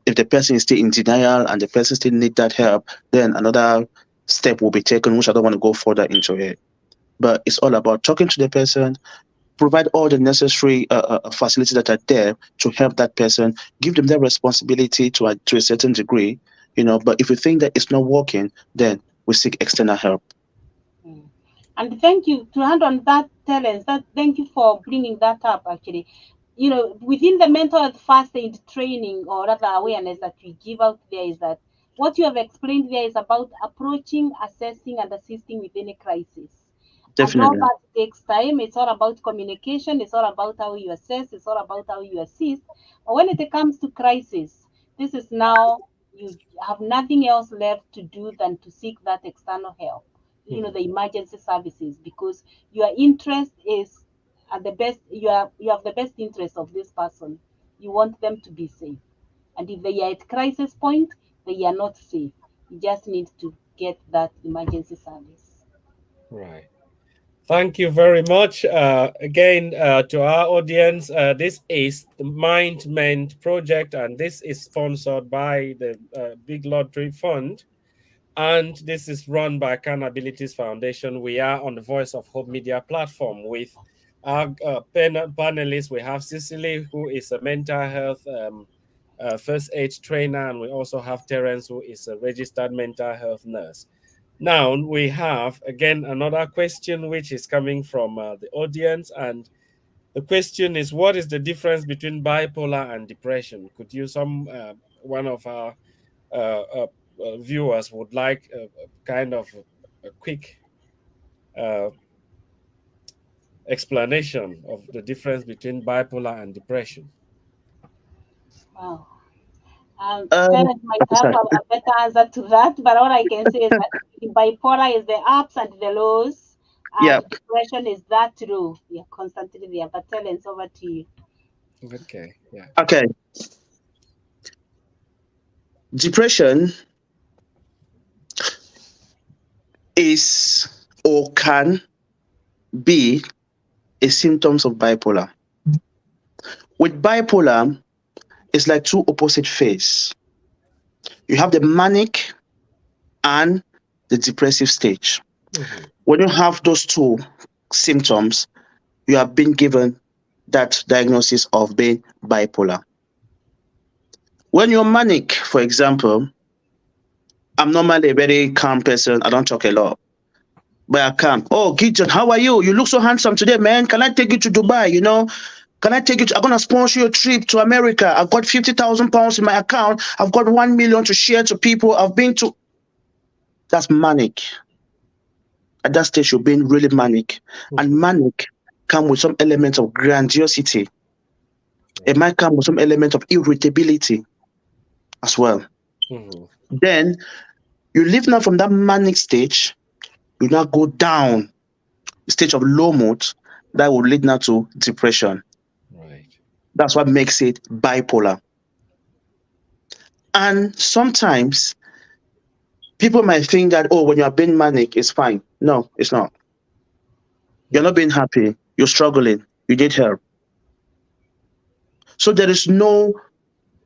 if the person is still in denial and the person still need that help, then another step will be taken, which I don't want to go further into it. But it's all about talking to the person, provide all the necessary facilities that are there to help that person, give them their responsibility to a certain degree, but if we think that it's not working, then we seek external help.
Mm. And thank you to hand on that, Terence. Thank you for bringing that up. Actually, within the mental health first aid training or rather awareness that we give out there is that what you have explained there is about approaching, assessing, and assisting with any crisis. And all
Definitely.
that takes time. It's all about communication. It's all about how you assess. It's all about how you assist. But when it comes to crisis, this is now you have nothing else left to do than to seek that external help. The emergency services, because your interest is at the best. You have the best interest of this person. You want them to be safe. And if they are at crisis point, they are not safe. You just need to get that emergency service.
Right. Thank you very much. Again, to our audience, this is the MindMend project, and this is sponsored by the Big Lottery Fund. And this is run by Accountabilities Foundation. We are on the Voice of Hope Media platform with our panelists. We have Cecily, who is a mental health first aid trainer, and we also have Terence, who is a registered mental health nurse. Now we have again another question which is coming from the audience, and the question is, what is the difference between bipolar and depression? Could you, one of our viewers would like a kind of a quick uh, explanation of the difference between bipolar and depression?
Wow.
Um,
Terence might have
sorry.
a better answer to that, but all I can say is that bipolar is the ups and the lows,
Yeah.
and depression is that low. You're constantly there. But Terence, over to you.
Okay, yeah.
Okay. Depression is or can be a symptoms of bipolar. With bipolar, it's like two opposite phases. You have the manic and the depressive stage.
Mm-hmm.
When you have those two symptoms, you have been given that diagnosis of being bipolar. When you're manic, for example, I'm normally a very calm person. I don't talk a lot, but I calm. Oh, Gideon, how are you? You look so handsome today, man. Can I take you to Dubai? Can I take you to, I'm gonna sponsor your trip to America. I've got 50,000 pounds in my account. I've got 1 million to share to people. I've been to, that's manic. At that stage, you're being really manic. And
Mm-hmm.
manic come with some element of grandiosity. It
Right.
might come with some element of irritability as well.
Mm-hmm.
Then you leave now from that manic stage, you now go down the stage of low mood that will lead now to depression.
Right.
That's what makes it bipolar. And sometimes people might think that, oh, when you're being manic, it's fine. No, it's not. You're not
Mm-hmm.
being happy. You're struggling. You need help. So there is no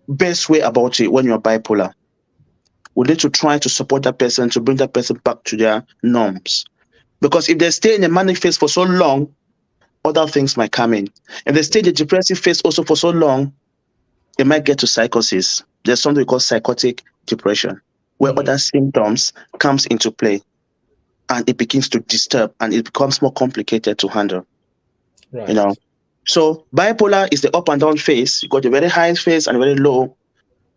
best way about it when you're bipolar. We need to try to support that person to bring that person back to their norms. Because if they stay in a manic phase for so long, other things might come in. If they stay in the depressive phase also for so long, it might get to psychosis. There's something we call psychotic depression, where
Mm-hmm.
other symptoms comes into play and it begins to disturb and it becomes more complicated to handle. You know.
Right.
So bipolar is the up and down phase. You got a very high phase and a very low.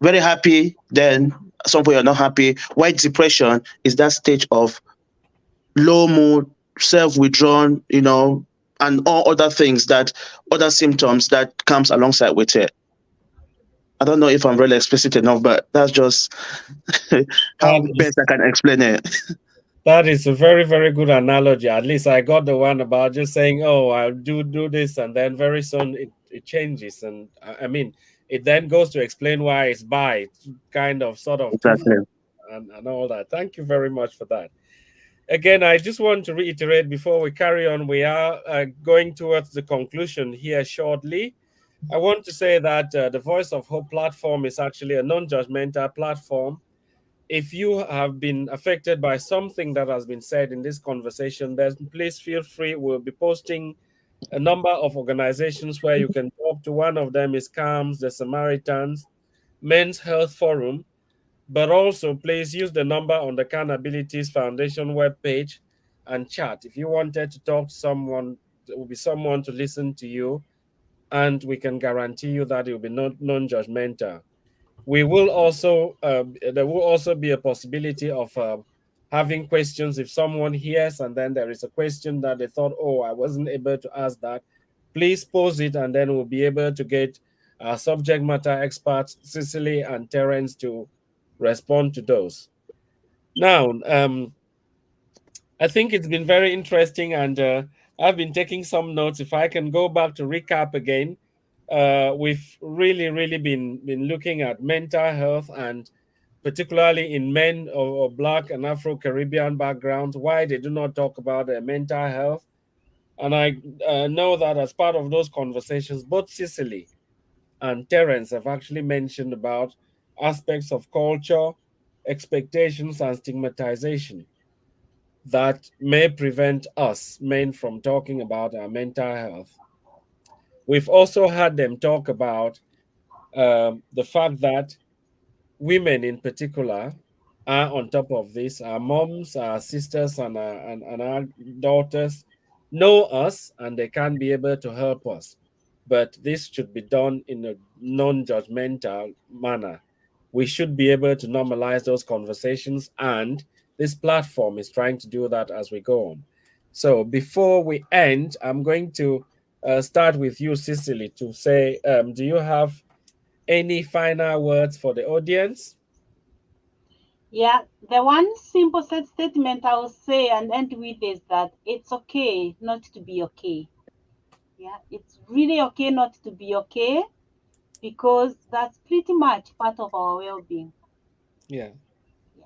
Very happy, then some people are not happy. While depression is that stage of low mood, self-withdrawn, and all other things that other symptoms that comes alongside with it. I don't know if I'm really explicit enough, but that's just how
That
best
is
I can explain it.
that is a very, very good analogy. At least I got the one about just saying, "Oh, I'll do this," and then very soon it changes, and I mean, it then goes to explain why it's by kind of sort of two
Exactly.
and all that. Thank you very much for that. Again, I just want to reiterate before we carry on, we are going towards the conclusion here shortly. I want to say that the Voice of Hope platform is actually a non-judgmental platform. If you have been affected by something that has been said in this conversation, then please feel free. We'll be posting a number of organizations where you can talk to. One of them is CAMS, the Samaritans, Men's Health Forum, but also please use the number on the Can Abilities Foundation webpage and chat. If you wanted to talk to someone, there will be someone to listen to you, and we can guarantee you that it will be non-judgmental. We will also there will also be a possibility of having questions. If someone hears and then there is a question that they thought, oh, I wasn't able to ask that, please pose it, and then we'll be able to get our subject matter experts, Cecily and Terence, to respond to those. Now, I think it's been very interesting, and I've been taking some notes. If I can go back to recap again, we've really been looking at mental health, and particularly in men of Black and Afro Caribbean backgrounds, why they do not talk about their mental health. And I know that as part of those conversations, both Cicely and Terence have actually mentioned about aspects of culture, expectations, and stigmatization that may prevent us men from talking about our mental health. We've also had them talk about the fact that women in particular are on top of this. Our moms, our sisters, and our daughters know us, and they can be able to help us. But this should be done in a non judgmental manner. We should be able to normalize those conversations, and this platform is trying to do that as we go on. So before we end, I'm going to start with you, Cicely, to say, do you have any final words for the audience?
Yeah, the one simple statement I will say and end with is that it's okay not to be okay. Yeah, it's really okay not to be okay, because that's pretty much part of our well-being.
Yeah.
Yeah,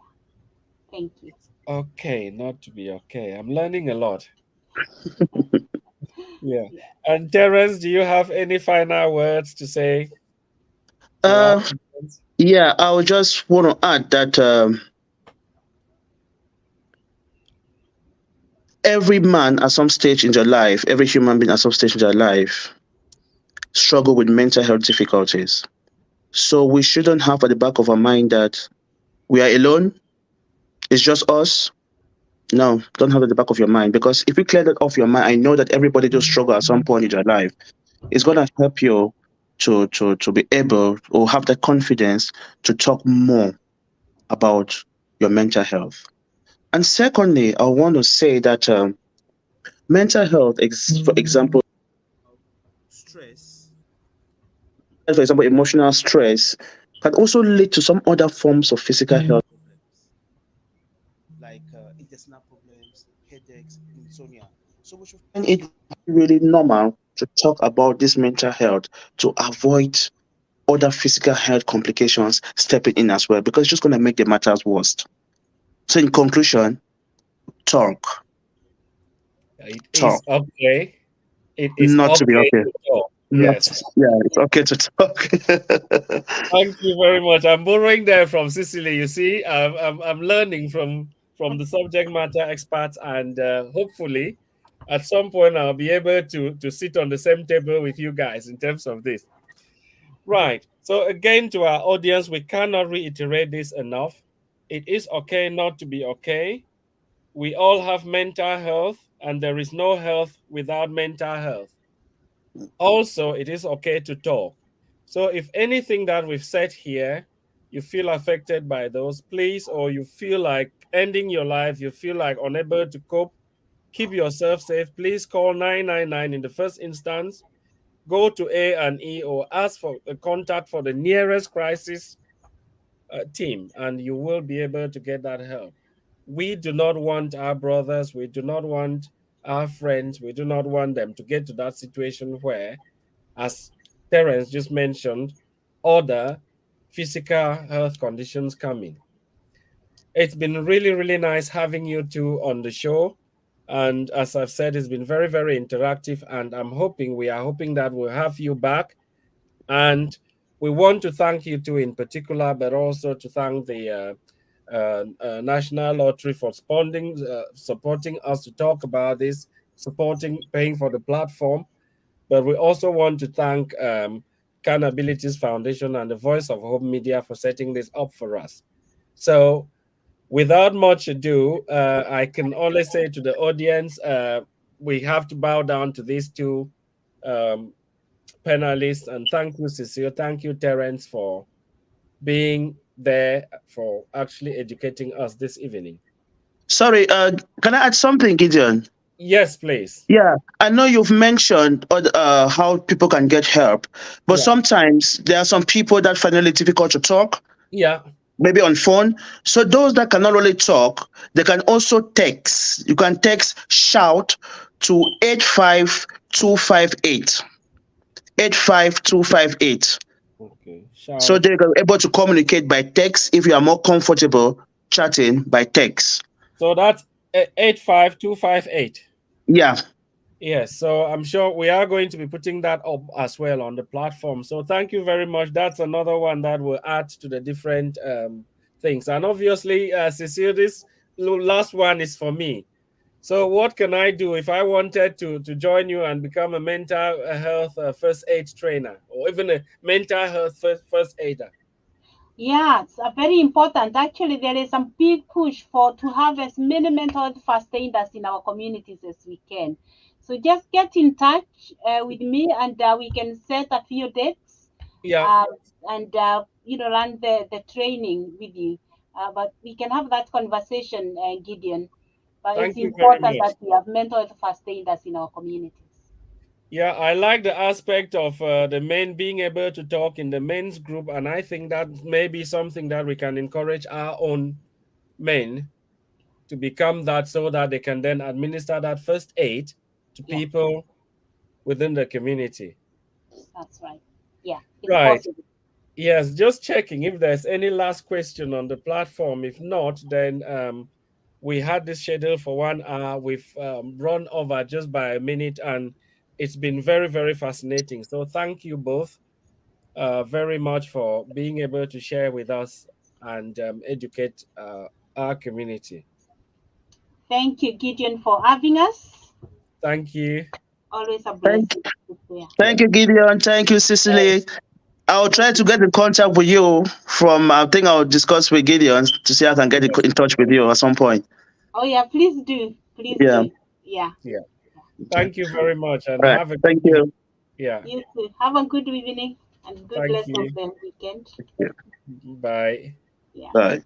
thank you.
Okay, not to be okay. I'm learning a lot. Yeah.
Yeah.
And Terence, do you have any final words to say to our
Uh,
audience?
yeah, I would just want to add that every man at some stage in their life, every human being at some stage in their life, struggle with mental health difficulties. So we shouldn't have at the back of our mind that we are alone. It's just us. No, don't have it at the back of your mind, because if you clear that off your mind, I know that everybody does struggle at some point in their life. It's gonna help you to be able or have the confidence to talk more about your mental health. And secondly, I want to say that mental health, for example, stress, for example, emotional stress, can also lead to some other forms of physical health problems, like intestinal problems, headaches, insomnia. So we should find it really normal to talk about this mental health to avoid other physical health complications stepping in as well, because it's just going to make the matters worse. So, in conclusion, talk,
It is
talk,
okay. It is
not to be
okay
okay.
to talk.
Not,
Yes.
yeah, it's okay to talk.
Thank you very much. I'm borrowing there from Cicely. You see, I'm learning from the subject matter experts, and hopefully, at some point, I'll be able to sit on the same table with you guys in terms of this. Right. So again, to our audience, we cannot reiterate this enough. It is okay not to be okay. We all have mental health, and there is no health without mental health. Also, it is okay to talk. So if anything that we've said here, you feel affected by those, please, or you feel like ending your life, you feel like unable to cope, keep yourself safe, please call 999 in the first instance. Go to A&E or ask for a contact for the nearest crisis team, and you will be able to get that help. We do not want our brothers, we do not want our friends, we do not want them to get to that situation where, as Terence just mentioned, other physical health conditions coming. It's been really nice having you two on the show. And as I've said, it's been very interactive. And we are hoping that we'll have you back. And we want to thank you two in particular, but also to thank the National Lottery for supporting us to talk about this supporting, paying for the platform. But we also want to thank Can Abilities Foundation and the Voice of Hope Media for setting this up for us. So, without much ado, I can only say to the audience, we have to bow down to these two um, panelists. And thank you, Cecile. Thank you, Terence, for being there, for actually educating us this evening.
Sorry, can I add something, Gideon?
Yes, please.
Yeah, I know you've mentioned how people can get help, but
Yeah.
sometimes there are some people that find it difficult to talk,
Yeah.
maybe on phone. So those that cannot really talk, they can also text. You can text shout to 85258. 85258.
Okay.
So
Shout.
they're able to communicate by text if you are more comfortable chatting by text.
So that's 85258.
Yeah.
Yes, so I'm sure we are going to be putting that up as well on the platform. So thank you very much. That's another one that will add to the different things. And obviously, Cecile, this last one is for me. So what can I do if I wanted to join you and become a mental health first aid trainer, or even a mental health first aider?
Yeah, it's very important. Actually, there is a big push for to have as many mental health first aiders in our communities as we can. So just get in touch with me, and we can set a few dates
Yeah,
uh, and run the training with you. But we can have that conversation, Gideon. But it's
thank you very
important
much.
that we have mental health first aiders in our communities.
Yeah, I like the aspect of the men being able to talk in the men's group, and I think that may be something that we can encourage our own men to become that, so that they can then administer that first aid to
Yeah,
people within the community.
that's right. Yeah, it's
Right.
possible.
Yes, just checking if there's any last question on the platform. If not, then we had this schedule for 1 hour. We've run over just by a minute, and it's been very, very fascinating. So thank you both very much for being able to share with us and educate our community.
Thank you, Gideon, for having us.
Thank you.
Always a
Thank,
blessing to be here.
Yeah.
thank you, Gideon. Thank you, Cecily. I'll try to get in contact with you from, I think I'll discuss with Gideon to see if I can get
Yes.
in touch with you at some point.
Oh, yeah, please do. Please
Yeah.
do. Yeah.
Yeah.
Okay.
Thank you very much and
All right.
have a good
Thank
evening.
you.
Yeah.
You too. Have a good evening and good
Thank
rest of
you.
the weekend.
Yeah.
Bye.
Yeah.
Bye.